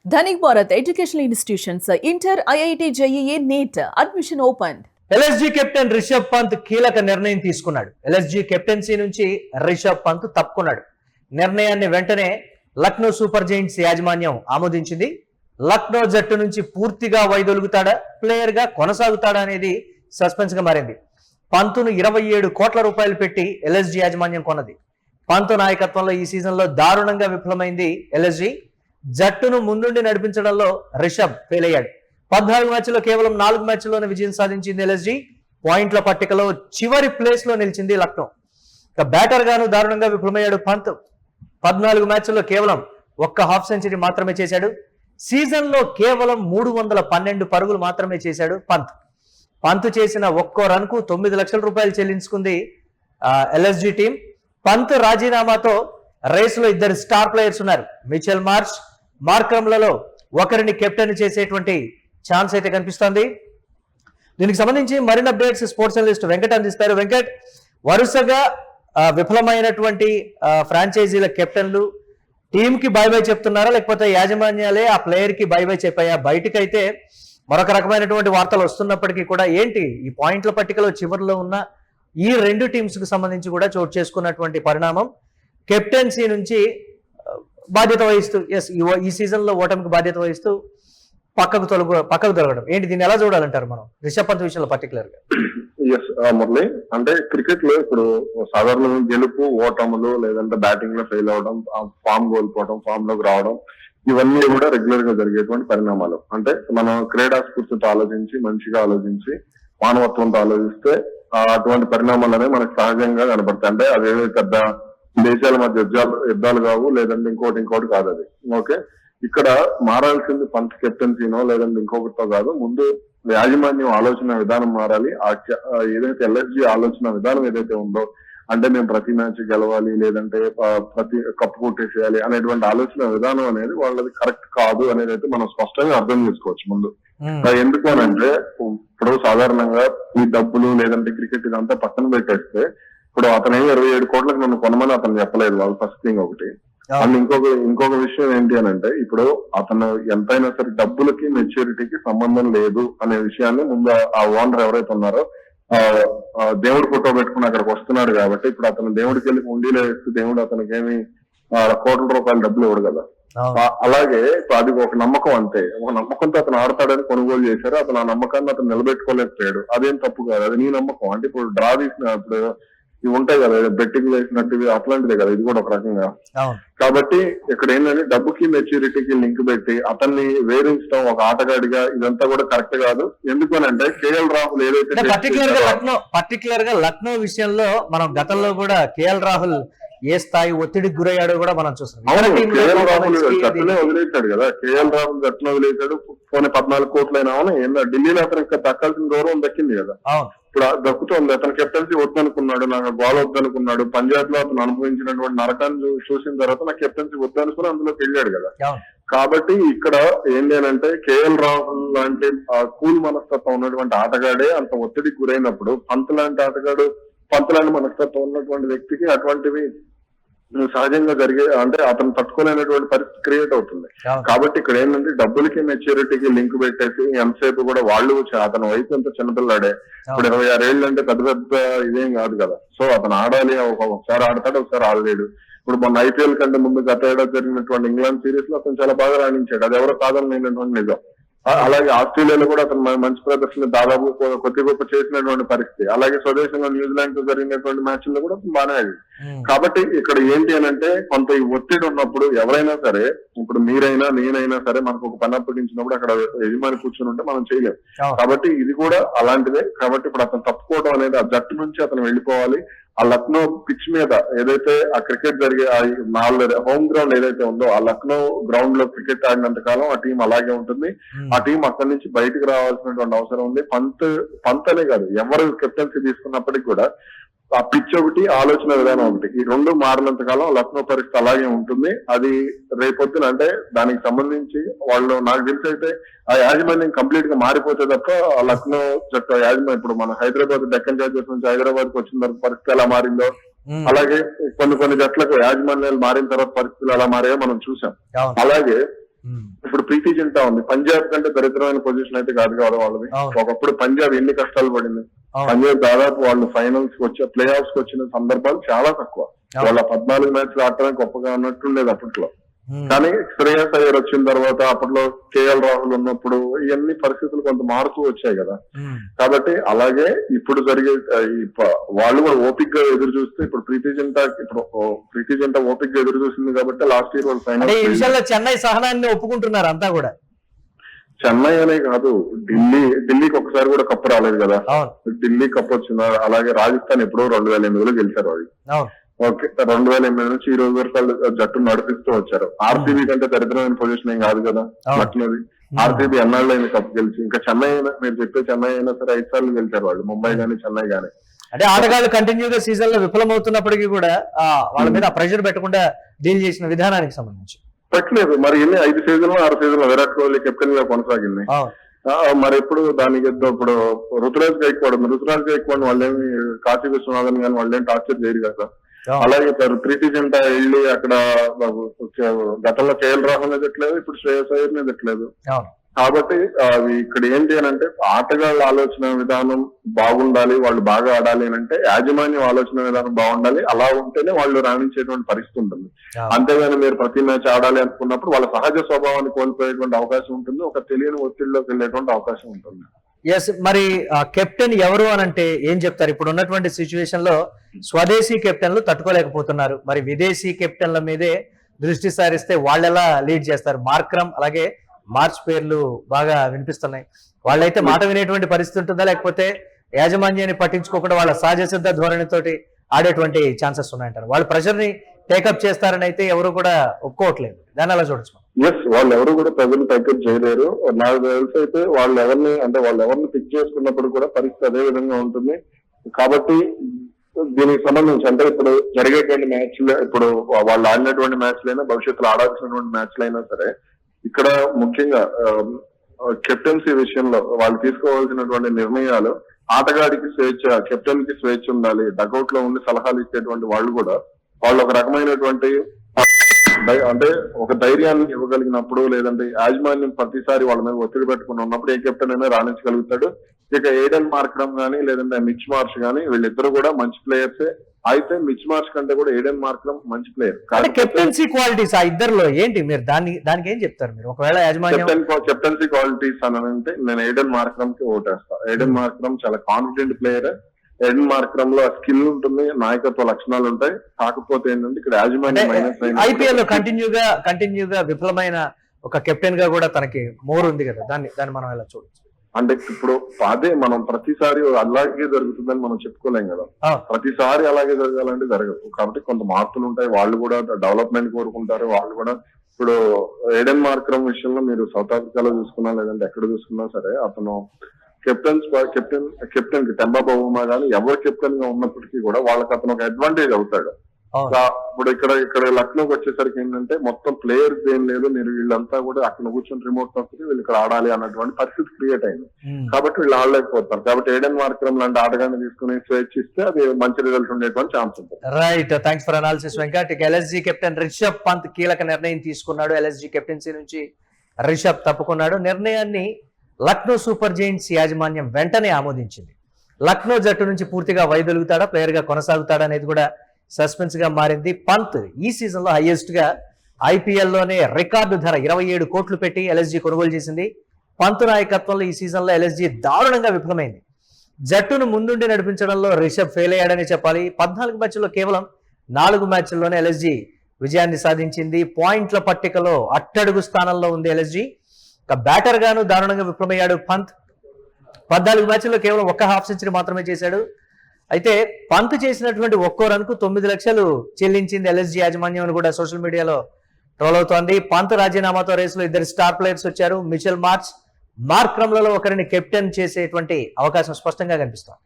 Dhanik Bharat Educational Institutions, Inter, IIT, JEE, NEET, admission opened. LSG captain Rishabh Pant కీలక నిర్ణయం తీసుకున్నాడు. LSG captaincy నుంచి రిషబ్ పంత్ తప్పుకున్నాడు. నిర్ణయాన్ని వెంటనే లక్నో సూపర్ జైంట్స్ యాజమాన్యం ఆమోదించింది. లక్నో జట్టు నుంచి పూర్తిగా వైదొలుగుతాడా, ప్లేయర్ గా కొనసాగుతాడా అనేది సస్పెన్స్ గా మారింది. పంతును 27 కోట్ల రూపాయలు పెట్టి ఎల్ఎస్జీ యాజమాన్యం కొన్నది. పంతు నాయకత్వంలో ఈ సీజన్లో దారుణంగా విఫలమైంది ఎల్ఎస్జీ. జట్టును ముందుండి నడిపించడంలో రిషబ్ ఫెయిల్ అయ్యాడు. 14 మ్యాచ్ల్లో కేవలం 4 మ్యాచ్ల్లోనే విజయం సాధించింది ఎల్ఎస్జీ. పాయింట్ల పట్టికలో చివరి ప్లేస్ లో నిలిచింది లక్నో. ఇక బ్యాటర్ గాను దారుణంగా విఫలమయ్యాడు పంత్. 14 మ్యాచ్ల్లో కేవలం ఒక్క హాఫ్ సెంచరీ మాత్రమే చేశాడు. సీజన్లో కేవలం 312 పరుగులు మాత్రమే చేశాడు పంత్. పంత్ చేసిన ఒక్కో రన్ కు 9 లక్షల రూపాయలు చెల్లించుకుంది ఎల్ఎస్జీ టీం. పంత్ రాజీనామాతో రేసులో 2 స్టార్ ప్లేయర్స్ ఉన్నారు. మిచెల్ మార్ష్, మార్క్రమ్లలో ఒకరిని కెప్టెన్ చేసేటువంటి ఛాన్స్ అయితే కనిపిస్తోంది. దీనికి సంబంధించి మరిన్ని అప్డేట్స్ స్పోర్ట్స్ జర్నలిస్ట్ వెంకట్ అందిస్తారు. వెంకట్, వరుసగా విఫలమైనటువంటి ఫ్రాంచైజీల కెప్టెన్లు టీమ్ కి బై బై చెప్తున్నారా, లేకపోతే యాజమాన్యాలే ఆ ప్లేయర్ కి బై బై చెప్పాయా? బయటకైతే మరొక రకమైనటువంటి వార్తలు వస్తున్నప్పటికీ కూడా ఏంటి ఈ పాయింట్ల పట్టికలో చివరిలో ఉన్న ఈ 2 టీమ్స్ కు సంబంధించి కూడా చోటు చేసుకున్నటువంటి పరిణామం, కెప్టెన్సీ నుంచి బాధ్యత వహిస్తూ ఈ సీజన్ లో ఓటమికి బాధ్యత వహిస్తూ పక్కకు తొలగడం ఏంటి? దీన్ని ఎలా చూడాలంటారు మనం రిషబ్ పంత్ విషయంలో పర్టికులర్ గా? మురళి, అంటే క్రికెట్ లో ఇప్పుడు సాధారణంగా గెలుపు ఓటములు, లేదంటే బ్యాటింగ్ లో ఫెయిల్ అవడం, ఫామ్ కోల్పోవడం, ఫామ్ లోకి రావడం, ఇవన్నీ కూడా రెగ్యులర్ గా జరిగేటువంటి పరిణామాలు. అంటే మనం క్రీడా స్ఫూర్తితో ఆలోచించి, మంచిగా ఆలోచించి, మానవత్వంతో ఆలోచిస్తే అటువంటి పరిణామాలు అనేవి మనకు సహజంగా కనపడతాయి. అంటే అదేదో పెద్ద దేశాల మధ్య యుద్ధాలు కావు, లేదంటే ఇంకోటి కాదు అది. ఓకే, ఇక్కడ మారాల్సింది పంత్ కెప్టెన్సీనో లేదంటే ఇంకొకటితో కాదు, ముందు యాజమాన్యం ఆలోచన విధానం మారాలి. ఏదైతే ఎల్ఎస్జీ ఆలోచన విధానం ఏదైతే ఉందో, అంటే మేము ప్రతి మ్యాచ్ గెలవాలి, లేదంటే ప్రతి కప్పు కొట్టేసేయాలి అనేటువంటి ఆలోచన విధానం అనేది వాళ్ళది కరెక్ట్ కాదు అనేది అయితే మనం స్పష్టంగా అర్థం చేసుకోవచ్చు ముందు. ఎందుకు అని అంటే, ఇప్పుడు సాధారణంగా ఈ డబ్బులు లేదంటే క్రికెట్ ఇదంతా పక్కన పెట్టేస్తే, ఇప్పుడు అతను 27 కోట్లకు నన్ను కొనమని అతను చెప్పలేదు వాళ్ళు, ఫస్ట్ థింగ్ ఒకటి. అండ్ ఇంకొక విషయం ఏంటి అని అంటే, ఇప్పుడు అతను ఎంతైనా సరే డబ్బులకి మెచ్యూరిటీకి సంబంధం లేదు అనే విషయాన్ని ముందు ఆ ఓనర్ ఎవరైతే ఉన్నారో దేవుడు ఫోటో పెట్టుకుని అక్కడికి వస్తున్నాడు కాబట్టి, ఇప్పుడు అతను దేవుడికి వెళ్ళి ఉండిలో వేస్తే దేవుడు అతనికి ఏమి కోట్ల రూపాయల డబ్బులు ఇవ్వడు కదా. అలాగే అది ఒక నమ్మకం, అంతే. ఒక నమ్మకంతో అతను ఆడతాడని కొనుగోలు చేశారు. అతను ఆ నమ్మకాన్ని అతను నిలబెట్టుకోలేకపోయాడు. అదేం తప్పు కాదు, అది నీ నమ్మకం. అంటే ఇప్పుడు డ్రా తీసిన ఇప్పుడు ఇవి ఉంటాయి కదా, బెట్టింగ్ వేసినట్టు అట్లాంటిదే కదా ఇది కూడా ఒక రకంగా. కాబట్టి ఇక్కడ ఏంటంటే డబ్బుకి మెచ్యూరిటీకి లింక్ పెట్టి అతన్ని వేధించడం ఒక ఆటగాడిగా ఇదంతా కూడా కరెక్ట్ కాదు. ఎందుకు అని అంటే కేఎల్ రాహుల్ ఏదైతే పర్టికులర్ గా లక్నో విషయంలో మనం గతంలో కూడా కేఎల్ రాహుల్ ఏ స్థాయి ఒత్తిడికి గురయ్యాడో కూడా మనం చూస్తాం. కేఎల్ రాహుల్ గట్టునే వదిలేశాడు కదా, కేఎల్ రాహుల్ గట్టున వదిలేశాడు. పోనీ 14 కోట్లు అయినా ఢిల్లీలో అతనికి దక్కాల్సిన గౌరవం దక్కింది కదా, ఇప్పుడు దక్కుతోంది. అతను కెప్టెన్సీ వద్దనుకున్నాడు, నాకు బాల్ వద్దనుకున్నాడు. పంజాబ్ లో అతను అనుభవించినటువంటి నరకాన్ని చూసిన తర్వాత నాకు కెప్టెన్సీ వద్దనుకుని అందులోకి వెళ్ళాడు కదా. కాబట్టి ఇక్కడ ఏంటి అంటే, కేఎల్ రాహుల్ లాంటి కూల్ మనస్తత్వం ఉన్నటువంటి ఆటగాడే అంత ఒత్తిడికి గురైనప్పుడు, పంత్ లాంటి ఆటగాడు, పంత్ లాంటి మనస్తత్వం ఉన్నటువంటి వ్యక్తికి అటువంటివి సహజంగా జరిగే, అంటే అతను తట్టుకోలేనటువంటి పరిస్థితి క్రియేట్ అవుతుంది. కాబట్టి ఇక్కడ ఏంటంటే డబ్బులకి మెచ్యూరిటీకి లింక్ పెట్టేసి ఎంతసేపు కూడా వాళ్ళు అతని వయసు ఎంత చిన్నపిల్లాడే, ఇప్పుడు 26 ఏళ్ళు అంటే పెద్ద పెద్ద ఇదేం కాదు కదా. సో అతను ఆడాలి, ఒకసారి ఆడతాడు, ఒకసారి ఆడలేడు. ఇప్పుడు మొన్న ఐపీఎల్ కంటే ముందు గత ఏడాది జరిగినటువంటి ఇంగ్లాండ్ సిరీస్ లో అతను చాలా బాగా రాణించాడు, అది ఎవరో కాదనలేనటువంటి నిజం. అలాగే ఆస్ట్రేలియాలో కూడా అతను మంచి ప్రదర్శన దాదాపు కొద్ది గొప్ప చేసినటువంటి పరిస్థితి. అలాగే స్వదేశంలో న్యూజిలాండ్ తో జరిగినటువంటి మ్యాచ్ల్లో కూడా బాగానే ఆడింది. కాబట్టి ఇక్కడ ఏంటి అని అంటే, కొంత ఈ ఒత్తిడి ఉన్నప్పుడు ఎవరైనా సరే, ఇప్పుడు మీరైనా నేనైనా సరే, మనకు ఒక పని అప్పగించినప్పుడు అక్కడ యజమాని కూర్చొని ఉంటే మనం చేయలేం. కాబట్టి ఇది కూడా అలాంటిదే. కాబట్టి ఇప్పుడు అతను తప్పుకోవడం అనేది, ఆ జట్టు నుంచి అతను వెళ్ళిపోవాలి. ఆ లక్నో పిచ్ మీద ఏదైతే ఆ క్రికెట్ జరిగే హోమ్ గ్రౌండ్ ఏదైతే ఉందో, ఆ లక్నో గ్రౌండ్ లో క్రికెట్ ఆడినంత కాలం ఆ టీం అలాగే ఉంటుంది. ఆ టీం అక్కడి నుంచి బయటకు రావాల్సినటువంటి అవసరం ఉంది. పంత్ అనే కాదు, ఎవరు కెప్టెన్సీ తీసుకున్నప్పటికీ కూడా ఆ పిచ్ ఒకటి, ఆలోచన విధానం ఒకటి, ఈ 2 మారినంత కాలం లక్నో పరిస్థితి అలాగే ఉంటుంది. అది రేపొద్దున అంటే దానికి సంబంధించి వాళ్ళు, నాకు తెలిసి అయితే ఆ యాజమాన్యం కంప్లీట్ గా మారిపోతే తప్ప ఆ లక్నో జట్టు యాజమాన్యం, ఇప్పుడు మన హైదరాబాద్ డెక్కన్ చార్జర్స్ నుంచి హైదరాబాద్ కు వచ్చిన తర్వాత పరిస్థితి ఎలా మారిందో, అలాగే కొన్ని జట్లకు యాజమాన్యాలు మారిన తర్వాత పరిస్థితులు ఎలా మారాయో మనం చూసాం. అలాగే ఇప్పుడు ప్రీతి జింటా ఉంది. పంజాబ్ కంటే దరిద్రమైన పొజిషన్ అయితే కాదు కదా వాళ్ళది. ఒకప్పుడు పంజాబ్ ఎన్ని కష్టాలు పడింది. పంజాబ్ దాదాపు వాళ్ళు ఫైనల్స్ వచ్చే ప్లే ఆఫ్స్ కి వచ్చిన సందర్భాలు చాలా తక్కువ. వాళ్ళ 14 మ్యాచ్లు ఆడటానికి గొప్పగా అన్నట్టుండేది అప్పట్లో. కానీ శ్రేయస్ అయ్యర్ వచ్చిన తర్వాత అప్పట్లో కేఎల్ రాహుల్ ఉన్నప్పుడు ఇవన్నీ పరిస్థితులు కొంత మారుతూ వచ్చాయి కదా. కాబట్టి అలాగే ఇప్పుడు జరిగే వాళ్ళు కూడా ఓపిక్ గా ఎదురు చూస్తే ఇప్పుడు ప్రీతి జింటా ఓపిక్ గా ఎదురు చూసింది కాబట్టి లాస్ట్ ఇయర్ వాళ్ళు ఫైనల్ చెన్నై సహనాన్ని ఒప్పుకుంటున్నారు అంతా కూడా. చెన్నై అనే కాదు, ఢిల్లీకి ఒకసారి కూడా కప్పు రాలేదు కదా. ఢిల్లీ కప్పు వచ్చింది. అలాగే రాజస్థాన్ ఎప్పుడో 2008లో గెలిచారు వాళ్ళు. ఓకే, 2008 నుంచి ఈ రోజు వరకు వాళ్ళు జట్టు నడిపిస్తూ వచ్చారు. ఆర్సీబీ కంటే దరిద్రమైన పొజిషన్ ఏం కాదు కదా లక్నోది. ఆర్సీబీ ఎన్నాళ్ళు అయింది కప్పు గెలిచి. ఇంకా చెన్నై అయినా, మీరు చెప్పే చెన్నై అయినా సరే 5 సార్లు గెలిచారు వాళ్ళు, ముంబై గానీ చెన్నై గానీ. అంటే ఆటగాళ్ళు కంటిన్యూగా సీజన్ లో విఫలమవుతున్నప్పటికీ కూడా వాళ్ళ మీద ప్రెషర్ పెట్టకుండా డీల్ చేసిన విధానానికి సంబంధించి పెట్టలేదు. మరి ఎన్ని 5 సీజన్లు 6 సీజన్లు విరాట్ కోహ్లీ కెప్టెన్ గా కొనసాగింది. మరి ఎప్పుడు దానికి ఇప్పుడు రుతురాజ్ గైక్వాడ్ వాళ్ళేమి కాశీ విశ్వనాథన్ కానీ వాళ్ళేం టార్చర్ చేయరు కదా. అలాగే ప్రీతి జింటా వెళ్ళి అక్కడ గతంలో కేఎల్ రాహుల్ ఎదట్లేదు, ఇప్పుడు శ్రేయస్ అయ్యర్ ఎదట్లేదు. కాబట్టి అవి ఇక్కడ ఏంటి అని అంటే ఆటగాళ్ళ ఆలోచన విధానం బాగుండాలి, వాళ్ళు బాగా ఆడాలి అని అంటే యాజమాన్యం ఆలోచన విధానం బాగుండాలి. అలా ఉంటేనే వాళ్ళు రాణించేటువంటి పరిస్థితి ఉంటుంది. అంతేగాని మీరు ప్రతి మ్యాచ్ ఆడాలి అనుకున్నప్పుడు వాళ్ళ సహజ స్వభావాన్ని కోల్పోయేటువంటి అవకాశం ఉంటుంది. ఒక తెలియని ఒత్తిడిలోకి వెళ్ళేటువంటి అవకాశం ఉంటుంది. ఎస్, మరి కెప్టెన్ ఎవరు అని అంటే ఏం చెప్తారు? ఇప్పుడు ఉన్నటువంటి సిచ్యువేషన్ లో స్వదేశీ కెప్టెన్లు తట్టుకోలేకపోతున్నారు. మరి విదేశీ కెప్టెన్ల మీదే దృష్టి సారిస్తే వాళ్ళు ఎలా లీడ్ చేస్తారు? మార్క్రమ్ అలాగే మార్చ్ పేర్లు బాగా వినిపిస్తున్నాయి. వాళ్ళైతే మాట వినేటువంటి పరిస్థితి ఉంటుందా, లేకపోతే యాజమాన్యాన్ని పట్టించుకోకుండా వాళ్ళ సహజ సిద్ధ ధోరణితోటి ఆడేటువంటి ఛాన్సెస్ ఉన్నాయంటారు? వాళ్ళు ప్రెషర్ ని టేకప్ చేస్తారని అయితే ఎవరు కూడా ఒప్పుకోవట్లేదు. దాన్ని అలా చూడొచ్చు. ఎస్, వాళ్ళు ఎవరు కూడా ప్రజలు టేకప్ చేయలేరు. నాకు తెలిసి అయితే వాళ్ళు ఎవరిని పిక్ చేసుకున్నప్పుడు కూడా పరిస్థితి అదే విధంగా ఉంటుంది. కాబట్టి దీనికి సంబంధించి అంటే ఇప్పుడు జరిగేటువంటి మ్యాచ్లు, ఇప్పుడు వాళ్ళు ఆడినటువంటి మ్యాచ్లైనా భవిష్యత్తులో ఆడాల్సినటువంటి మ్యాచ్లైనా సరే ఇక్కడ ముఖ్యంగా కెప్టెన్సీ విషయంలో వాళ్ళు తీసుకోవాల్సినటువంటి నిర్ణయాలు, ఆటగాడికి స్వేచ్ఛ, కెప్టెన్ కి స్వేచ్ఛ ఉండాలి. డగౌట్ లో ఉండి సలహాలు ఇచ్చేటువంటి వాళ్ళు కూడా వాళ్ళు ఒక రకమైనటువంటి అంటే ఒక ధైర్యాన్ని ఇవ్వగలిగినప్పుడు, లేదంటే యాజమాన్యం ప్రతిసారి వాళ్ళ మీద ఒత్తిడి పెట్టుకుని ఉన్నప్పుడు ఏ కెప్టెన్ అయినా రాణించగలుగుతాడు. ఇక ఏడెన్ మార్క్రమ్ గానీ లేదంటే మిచ్ మార్ష్ గానీ వీళ్ళిద్దరు కూడా మంచి ప్లేయర్సే. అయితే మిచ్ మార్ష్ కంటే కూడా ఏడెన్ మార్క్రమ్ మంచి ప్లేయర్. కెప్టెన్సీ క్వాలిటీస్ ఆ ఇద్దరులో ఏంటి మీరు దానికి ఏం చెప్తారు మీరు? ఒకవేళ కెప్టెన్సీ క్వాలిటీస్ అని అంటే నేను ఏడెన్ మార్క్రమ్ కి ఓటేస్తా. ఏడెన్ మార్క్రమ్ చాలా కాన్ఫిడెంట్ ప్లేయర్. ఏడెన్ మార్క్రమ్ లో స్కిల్ ఉంటుంది, నాయకత్వ లక్షణాలు ఉంటాయి. కాకపోతే ఏంటంటే ఇక్కడ యాజమాన్యం ఐపీఎల్ లో కంటిన్యూగా విఫలమైన ఒక కెప్టెన్ గా కూడా తనకి మోర్ ఉంది కదా, దాన్ని మనం ఎలా చూడొచ్చు? అంటే ఇప్పుడు అదే మనం ప్రతిసారి అలాగే జరుగుతుందని మనం చెప్పుకోలేం కదా. ప్రతిసారి అలాగే జరగాలంటే జరగదు. కాబట్టి కొంత మార్పులు ఉంటాయి. వాళ్ళు కూడా డెవలప్మెంట్ కోరుకుంటారు. వాళ్ళు కూడా ఇప్పుడు ఏడెన్ మార్క్రమ్ విషయంలో మీరు సౌత్ ఆఫ్రికాలో చూసుకున్నా లేదంటే ఎక్కడ చూసుకున్నా సరే అతను కెప్టెన్ కి టెంబా బౌమా గానీ ఎవరు కెప్టెన్ గా ఉన్నప్పటికీ కూడా వాళ్ళకి అతను ఒక అడ్వాంటేజ్ అవుతాడు. ఇప్పుడు ఇక్కడ లక్నోకి వచ్చేసరికి ఏంటంటే మొత్తం ప్లేయర్స్ ఏం లేదు, మీరు వీళ్ళంతా కూడా అక్కడ కూర్చొని రిమోట్ నొక్కి వీళ్ళు ఇక్కడ ఆడాలి అన్నటువంటి పరిస్థితి క్రియేట్ అయింది. కాబట్టి వీళ్ళు ఆడలేకపోతారు. కాబట్టి ఏడెన్ మార్క్రమ్ లాంటి ఆటగాన్ని తీసుకుని స్వేచ్ఛ ఇస్తే అది మంచి రిజల్ట్ ఉండేటువంటి ఛాన్స్ ఉంటుంది. Right, thanks for analysis Venkat. LSG captain Rishabh Pant కీలక నిర్ణయం తీసుకున్నాడు. ఎల్ఎస్జీ కెప్టెన్సీ నుంచి రిషబ్ తప్పుకున్నాడు. నిర్ణయాన్ని లక్నో సూపర్ జైంట్స్ యాజమాన్యం వెంటనే ఆమోదించింది. లక్నో జట్టు నుంచి పూర్తిగా వైదొలుగుతాడా, ప్లేయర్ గా కొనసాగుతాడా అనేది కూడా సస్పెన్స్ గా మారింది. పంత్ ఈ సీజన్ లో హైయెస్ట్ గా ఐపీఎల్ లోనే రికార్డు ధర 27 కోట్లు పెట్టి ఎల్ఎస్జీ కొనుగోలు చేసింది. పంత్ నాయకత్వంలో ఈ సీజన్ లో ఎల్ఎస్జీ దారుణంగా విఫలమైంది. జట్టును ముందుండి నడిపించడంలో రిషబ్ ఫెయిల్ అయ్యాడని చెప్పాలి. 14 మ్యాచ్ల్లో కేవలం 4 మ్యాచ్ల్లోనే ఎల్ఎస్జీ విజయాన్ని సాధించింది. పాయింట్ల పట్టికలో అట్టడుగు స్థానంలో ఉంది ఎల్ఎస్జీ. ఇక బ్యాటర్ గాను దారుణంగా విఫలమయ్యాడు పంత్. 14 మ్యాచ్ల్లో కేవలం 1 హాఫ్ సెంచరీ మాత్రమే చేశాడు. అయితే పంత్ చేసినటువంటి ఒక్కో రన్కు 9 లక్షలు చెల్లించింది ఎల్ఎస్జీ యాజమాన్యం అని కూడా సోషల్ మీడియాలో ట్రోల్ అవుతోంది. పంత్ రాజీనామాతో రేసులో 2 స్టార్ ప్లేయర్స్ వచ్చారు. మిచెల్ మార్క్రమ్లలో ఒకరిని కెప్టెన్ చేసేటువంటి అవకాశం స్పష్టంగా కనిపిస్తోంది.